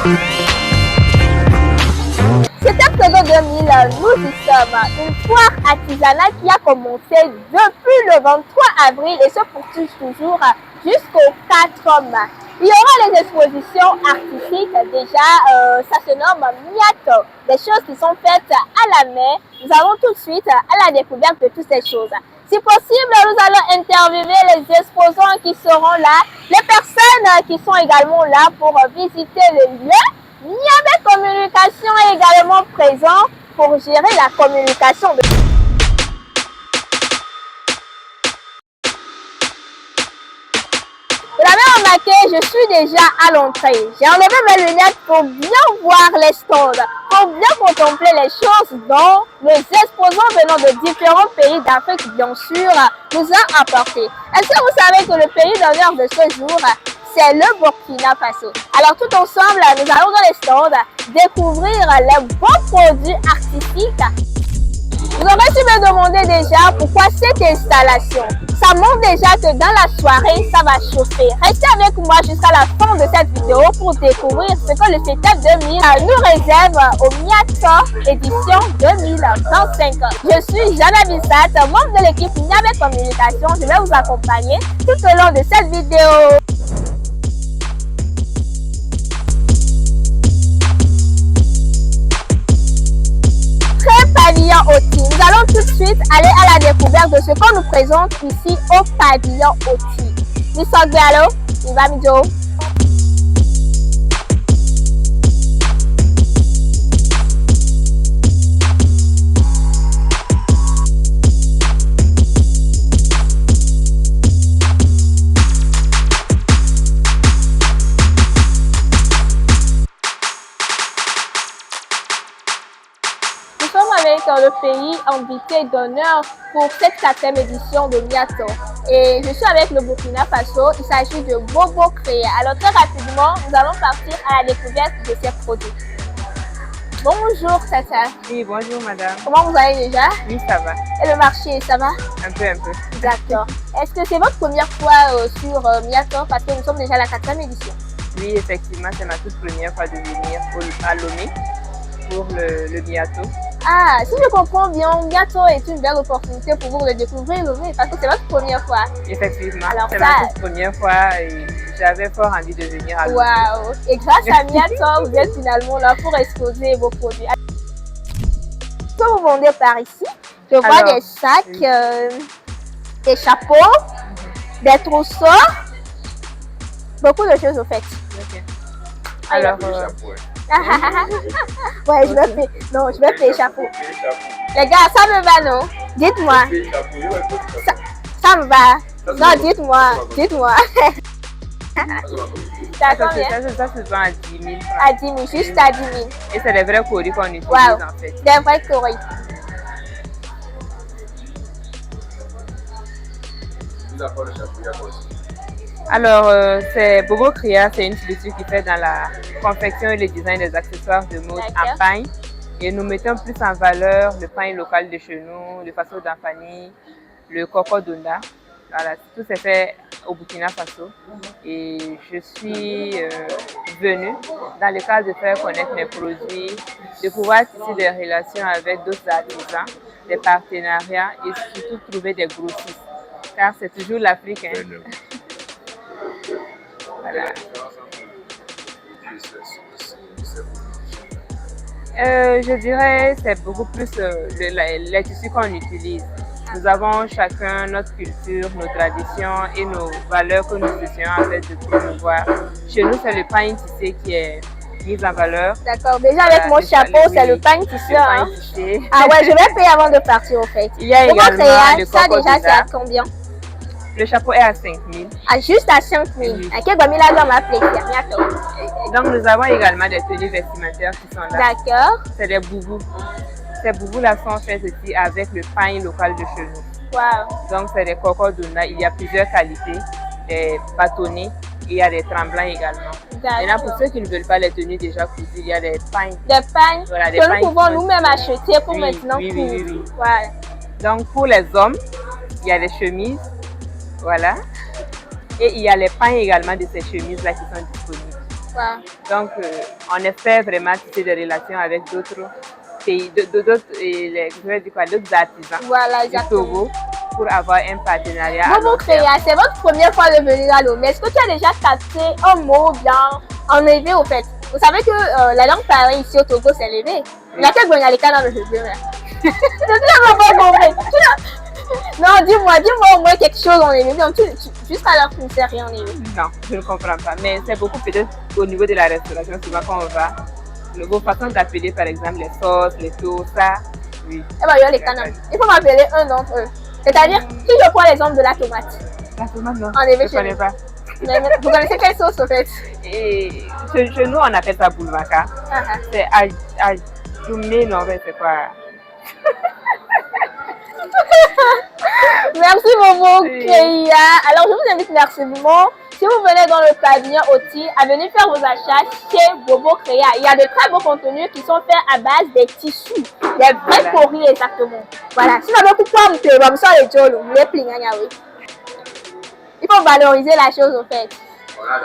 Cet Expodo 2000, nous y sommes. Une foire artisanale qui a commencé depuis le 23 avril et se poursuit toujours jusqu'au 4 mai. Il y aura les expositions artistiques, déjà, ça se nomme Miato, des choses qui sont faites à la main. Nous allons tout de suite à la découverte de toutes ces choses. Si possible, nous allons interviewer les exposants qui seront là, les personnes qui sont également là pour visiter le lieu. Niamey Communication est également présent pour gérer la communication. Vous l'avez remarqué, je suis déjà à l'entrée. J'ai enlevé mes lunettes pour bien voir les stands, pour bien contempler les choses dont les exposants venant de différents pays d'Afrique, bien sûr, nous ont apporté. Est-ce que vous savez que le pays d'honneur de ce jour, c'est le Burkina Faso? Alors tout ensemble, nous allons dans les stands découvrir les bons produits artistiques. Vous aurez dû me demander déjà pourquoi cette installation. Ça montre déjà que dans la soirée, ça va chauffer. Restez avec moi jusqu'à la fin de cette vidéo pour découvrir ce que le CETEP 2000 nous réserve au Miato édition 2025. Je suis Jana Bissat, membre de l'équipe Niamey Communication. Je vais vous accompagner tout au long de cette vidéo. Pavillon Oti. Nous allons tout de suite aller à la découverte de ce qu'on nous présente ici au pavillon Oti. Nisogalo, Ibamijo. Avec le pays invité d'honneur pour cette 4e édition de Miato. Et je suis avec le Burkina Faso, il s'agit de Bobo Créa. Alors très rapidement, nous allons partir à la découverte de ces produits. Bonjour Tata. Oui, bonjour madame. Comment vous allez déjà? Oui, ça va. Et le marché, ça va? Un peu. D'accord. Est-ce que c'est votre première fois sur Miato parce que nous sommes déjà à la 4e édition? Oui, effectivement, c'est ma toute première fois de venir à Lomé pour le Miato. Ah, si je comprends bien, Miato est une belle opportunité pour vous de découvrir Lomé parce que c'est votre première fois. Effectivement, c'est ma toute première fois et j'avais fort envie de venir à Lomé. Waouh! Et grâce à Miato, vous êtes finalement là pour exposer vos produits. Ce que vous vendez par ici, je vois des sacs, des chapeaux, des trousseaux, beaucoup de choses au fait. Okay. Alors, ouais, je vais payer chapeau. Les gars, ça me va, non? Dites-moi. Ça me va. Non, dites-moi. Ça se vend à 10 000. À 10 000, juste à 10 000. Et c'est des vrais coris qu'on utilise en fait. Des vrais coris. Alors, c'est Bobo Créa, c'est une structure qui fait dans la confection et le design des accessoires de mode en pain. Et nous mettons plus en valeur le pain local de chez nous, le faso d'Anfani, le coco d'Onda. Voilà, tout c'est fait au Burkina Faso. Et je suis venue dans le cadre de faire connaître mes produits, de pouvoir tisser des relations avec d'autres artisans, des partenariats et surtout trouver des grossistes. Car c'est toujours l'Afrique. Hein. Voilà. Je dirais c'est beaucoup plus les tissus qu'on utilise. Nous avons chacun notre culture, nos traditions et nos valeurs que nous essayons en fait de promouvoir. Chez nous, c'est le pain tissé qui est mis en valeur. D'accord, déjà avec mon chapeau, c'est le pain tissé. Hein? Ah ouais, je vais payer avant de partir au fait. Il y a également le ça déjà, c'est à combien? Le chapeau est à 5 000. Ah, juste à 5 000. Oui. Donc, nous avons également des tenues vestimentaires qui sont là. D'accord. C'est des boubous. Ces boubous-là sont faits aussi avec le pain local de chez nous. Wow. Donc, c'est des cocos d'Ona. Il y a plusieurs qualités. Des bâtonnets et il y a des tremblants également. Maintenant, pour ceux qui ne veulent pas les tenues déjà cousues, il y a des pains. Des pains voilà, que nous pouvons nous-mêmes acheter pour maintenant coudre. Oui. Ouais. Donc, pour les hommes, il y a des chemises. Voilà. Et il y a les pains également de ces chemises-là qui sont disponibles. Donc, on espère vraiment tisser des relations avec d'autres pays, d'autres artisans du Togo pour avoir un partenariat. Bobo Créa, c'est votre première fois de venir à Lomé. Est-ce que tu as déjà capté un mot bien en élevé au fait? Vous savez que la langue parlée ici au Togo, c'est l'élevé. Il y a quelques Bonyalika dans le jeu. Je ne pas compris. Non, dis-moi au moins quelque chose en élevé. Juste à l'heure, tu ne sais rien en élevé. Non, je ne comprends pas. Mais c'est beaucoup peut-être au niveau de la restauration, souvent quand on va. Vos façons d'appeler par exemple les sauces, les tours, ça, oui. Eh ben, il y a les canards. Il faut m'appeler un d'entre eux. C'est-à-dire, si je prends l'exemple de la tomate. La tomate, non. En élevé, je ne connais pas. Mais vous connaissez quelle sauce au fait? Et chez nous, on appelle ça boulvaka. C'est ajoumé, non, mais c'est quoi? Merci Bobo Créa. Alors je vous invite merciblement, si vous venez dans le pavillon Oti, à venir faire vos achats chez Bobo Créa. Il y a de très beaux contenus qui sont faits à base des tissus, des vrais coris exactement. Voilà. Si vous avez il faut valoriser la chose au fait. Voilà,